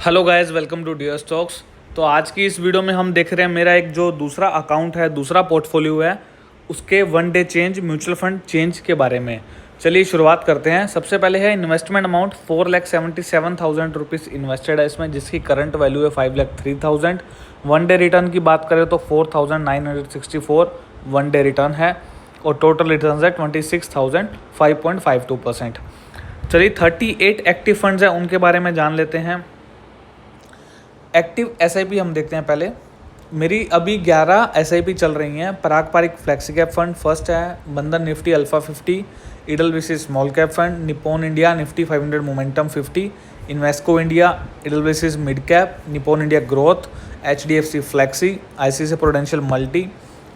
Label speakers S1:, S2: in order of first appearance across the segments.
S1: Hello guys, welcome to dear stocks. तो आज की इस वीडियो में हम देख रहे हैं मेरा एक जो दूसरा अकाउंट है, दूसरा पोर्टफोलियो है, उसके one day change mutual fund change के बारे में। चलिए शुरुआत करते हैं। सबसे पहले है इन्वेस्टमेंट अमाउंट 4,77,000 रुपीज़ इन्वेस्टेड है इसमें, जिसकी करंट वैल्यू है 5,03,000। वन डे रिटर्न की बात करें तो 4,964 वन डे रिटर्न है और टोटल रिटर्न है 26,000 5.52%। चलिए 38 एक्टिव फंड्स हैं, उनके बारे में जान लेते हैं। एक्टिव एसआईपी हम देखते हैं पहले। मेरी अभी 11 एसआईपी चल रही हैं। Parag Parikh flexi cap fund first है, Bandhan Nifty alpha 50, Edelweiss small cap fund, Nippon India Nifty 500 momentum 50, Invesco India, Edelweiss mid cap, Nippon India growth, HDFC flexi, ICICI Prudential multi,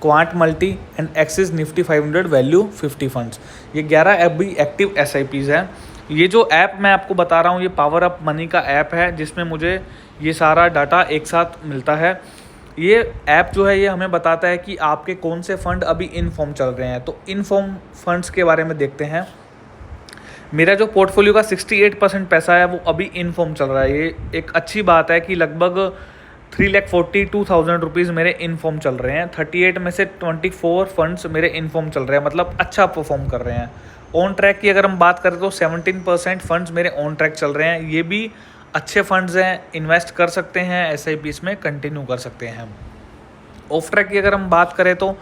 S1: quant multi and Axis Nifty 500 value 50 funds. ये 11 अभी active SIPs हैं। ये जो app मैं आपको बता रहा हूँ, ये पावर अप मनी का ऐप है, जिसमें मुझे ये सारा डाटा एक साथ मिलता है। ये ऐप जो है ये हमें बताता है कि आपके कौन से फंड अभी इन फॉर्म चल रहे हैं। तो इन फॉर्म फंड्स के बारे में देखते हैं। मेरा जो पोर्टफोलियो का 68% पैसा है वो अभी इन फॉर्म चल रहा है। ये एक अच्छी बात है कि लगभग 3,42,000 रुपीज़ मेरे इन फॉर्म चल रहे हैं। 38 में से 24 फंड्स मेरे इन फॉर्म चल रहे हैं, मतलब अच्छा परफॉर्म कर रहे हैं। ऑन ट्रैक की अगर हम बात करें तो 17% फंड्स मेरे ऑन ट्रैक चल रहे हैं। ये भी अच्छे फंड्स हैं, इन्वेस्ट कर सकते हैं, एसआईपीज़ में कंटिन्यू कर सकते हैं। ऑफ ट्रैक की अगर हम बात करें तो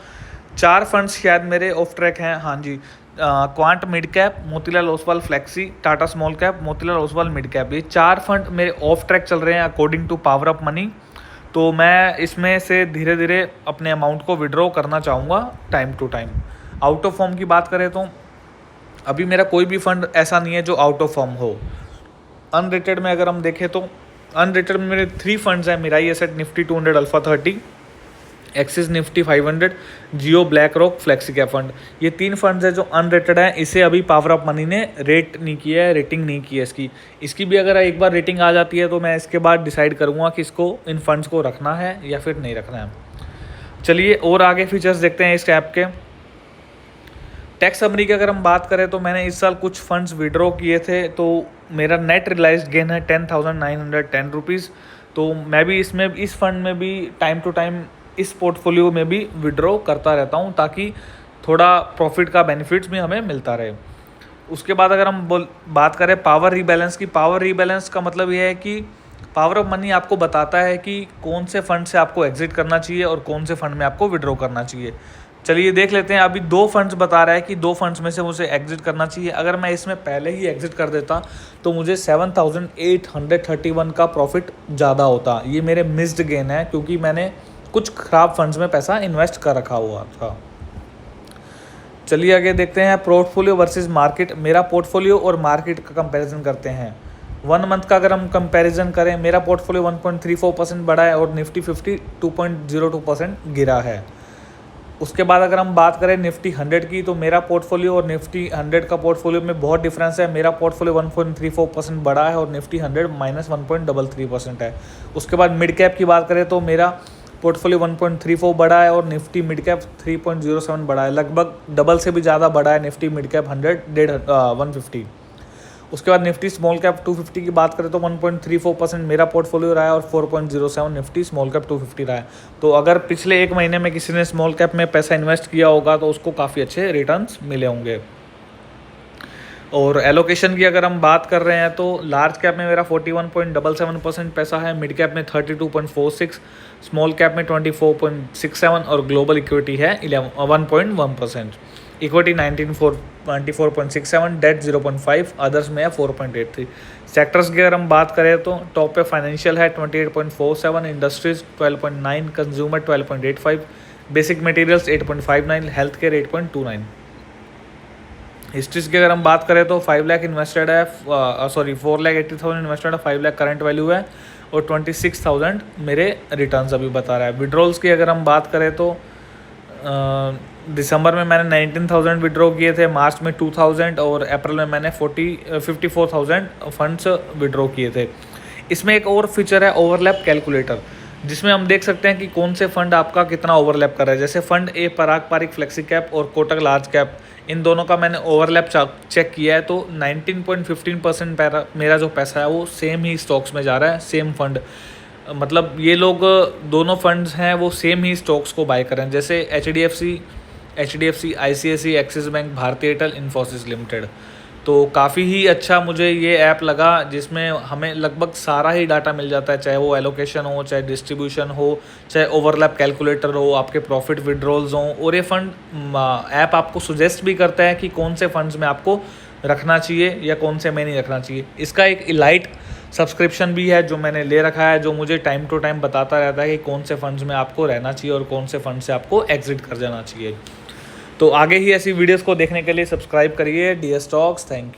S1: 4 फंड्स शायद मेरे ऑफ ट्रैक हैं। हाँ जी, quant mid cap, Motilal Oswal flexi, Tata small cap, Motilal Oswal mid cap, ये 4 फंड मेरे ऑफ ट्रैक चल रहे हैं according to power up money. तो मैं इसमें से धीरे धीरे अपने अमाउंट को विड्रॉ करना चाहूँगा time to time. Out of form की बात करें तो अभी मेरा कोई भी फंड ऐसा नहीं है जो आउट ऑफ फॉर्म हो। अनरेटेड में अगर हम देखें तो अनरेटेड में मेरे 3 फंड्स हैं। Mirae Asset Nifty 200 alpha 30, Axis Nifty 500, Jio BlackRock flexi cap fund. ये 3 फंड्स हैं जो अनरेटेड हैं। इसे अभी पावर अप मनी ने रेट नहीं किया है, रेटिंग नहीं की है इसकी भी अगर एक बार रेटिंग आ जाती है तो मैं इसके बाद डिसाइड करूँगा कि इसको इन फंड्स को रखना है या फिर नहीं रखना है। चलिए और आगे फीचर्स देखते हैं इस ऐप के। टैक्स समरी की अगर हम बात करें तो मैंने इस साल कुछ फंड्स विड्रॉ किए थे, तो मेरा नेट रियलाइज्ड गेन है 10,910 रुपीज़। तो मैं भी इसमें इस फंड में भी टाइम टू टाइम इस पोर्टफोलियो में भी विड्रॉ करता रहता हूँ, ताकि थोड़ा प्रॉफिट का बेनिफिट्स भी हमें मिलता रहे। उसके बाद अगर हम बात करें पावर रीबैलेंस की, पावर रीबैलेंस का मतलब ये है कि पावर ऑफ मनी आपको बताता है कि कौन से फंड से आपको एग्जिट करना चाहिए और कौन से फंड में आपको विड्रॉ करना चाहिए। चलिए देख लेते हैं। अभी 2 फंड्स बता रहा है कि 2 फंड्स में से मुझे एग्जिट करना चाहिए। अगर मैं इसमें पहले ही एग्जिट कर देता तो मुझे 7,831 का प्रॉफिट ज़्यादा होता। ये मेरे मिस्ड गेन है, क्योंकि मैंने कुछ ख़राब फंड्स में पैसा इन्वेस्ट कर रखा हुआ था। चलिए आगे देखते हैं पोर्टफोलियो वर्सेस मार्केट। मेरा पोर्टफोलियो और मार्केट का कंपैरिजन करते हैं। 1 मंथ का अगर हम कंपैरिजन करें, मेरा पोर्टफोलियो 1.34% बढ़ा है और निफ्टी 50 2.02% गिरा है। उसके बाद अगर हम बात करें निफ्टी 100 की, तो मेरा पोर्टफोलियो और निफ्टी 100 का पोर्टफोलियो में बहुत डिफरेंस है। मेरा पोर्टफोलियो 1.34% बढ़ा है और निफ्टी 100 -1.33% है। उसके बाद मिड कैप की बात करें तो मेरा पोर्टफोलियो 1.34 बढ़ा है और निफ्टी मिड कैप 3.07 बढ़ा है। लगभग डबल से भी ज़्यादा बढ़ा है निफ्टी मिड कैप 150। उसके बाद निफ्टी स्मॉल कैप 250 की बात करें तो 1.34% मेरा पोर्टफोलियो रहा है और 4.07 निफ्टी स्मॉल कैप 250 रहा है। तो अगर पिछले 1 महीने में किसी ने स्मॉल कैप में पैसा इन्वेस्ट किया होगा तो उसको काफ़ी अच्छे रिटर्न्स मिले होंगे। और एलोकेशन की अगर हम बात कर रहे हैं तो लार्ज कैप में मेरा 41.77% पैसा है, मिड कैप में 32.46, स्मॉल कैप में 24.67 और ग्लोबल इक्विटी है 1.1%। इक्विटी 24.67, डेट 0.5, अदर्स में है 4.83। सेक्टर्स की अगर हम बात करें तो टॉप पे फाइनेंशियल है 28.47, industries 12.9, consumer 12.85, basic materials 8.59, health care 8.29। Histories की अगर हम बात करें तो 5 लाख इन्वेस्टेड है, 4,80,000 इन्वेस्टेड है, 5 लाख करंट वैल्यू है और 26,000 मेरे रिटर्न्स अभी बता रहा है। विड्रॉल्स की अगर हम बात करें तो दिसंबर में मैंने 19,000 विड्रॉ किए थे, मार्च में 2,000 और अप्रैल में मैंने 54,000 फंड्स विड्रॉ किए थे। इसमें एक और फीचर है ओवरलैप कैलकुलेटर, जिसमें हम देख सकते हैं कि कौन से फंड आपका कितना ओवरलैप कर रहा है। जैसे फंड ए पराग पारिक फ्लेक्सी कैप और कोटक लार्ज कैप, इन दोनों का मैंने ओवरलैप चेक किया है तो 19.15% मेरा जो पैसा है वो सेम ही स्टॉक्स में जा रहा है, सेम फंड। मतलब ये लोग दोनों फंड्स हैं वो सेम ही स्टॉक्स को बाय कर रहे हैं, जैसे H D F C ICICI, Axis bank, भारतीय एयरटेल, इन्फोसिस लिमिटेड। तो काफ़ी ही अच्छा मुझे ये ऐप लगा, जिसमें हमें लगभग सारा ही डाटा मिल जाता है, चाहे वो एलोकेशन हो, चाहे डिस्ट्रीब्यूशन हो, चाहे ओवरलैप कैलकुलेटर हो, आपके प्रॉफिट विड्रॉल्स हों। और ये फंड ऐप आपको सुजेस्ट भी करता है कि कौन से फंड्स में आपको रखना चाहिए या कौन से में नहीं रखना चाहिए। इसका एक इलाइट सब्सक्रिप्शन भी है जो मैंने ले रखा है, जो मुझे टाइम टू टाइम बताता रहता है कि कौन से फंड्स में आपको रहना चाहिए और कौन से फंड से आपको एग्जिट कर जाना चाहिए। तो आगे ही ऐसी वीडियोस को देखने के लिए सब्सक्राइब करिए डियर स्टॉक्स। Thank you.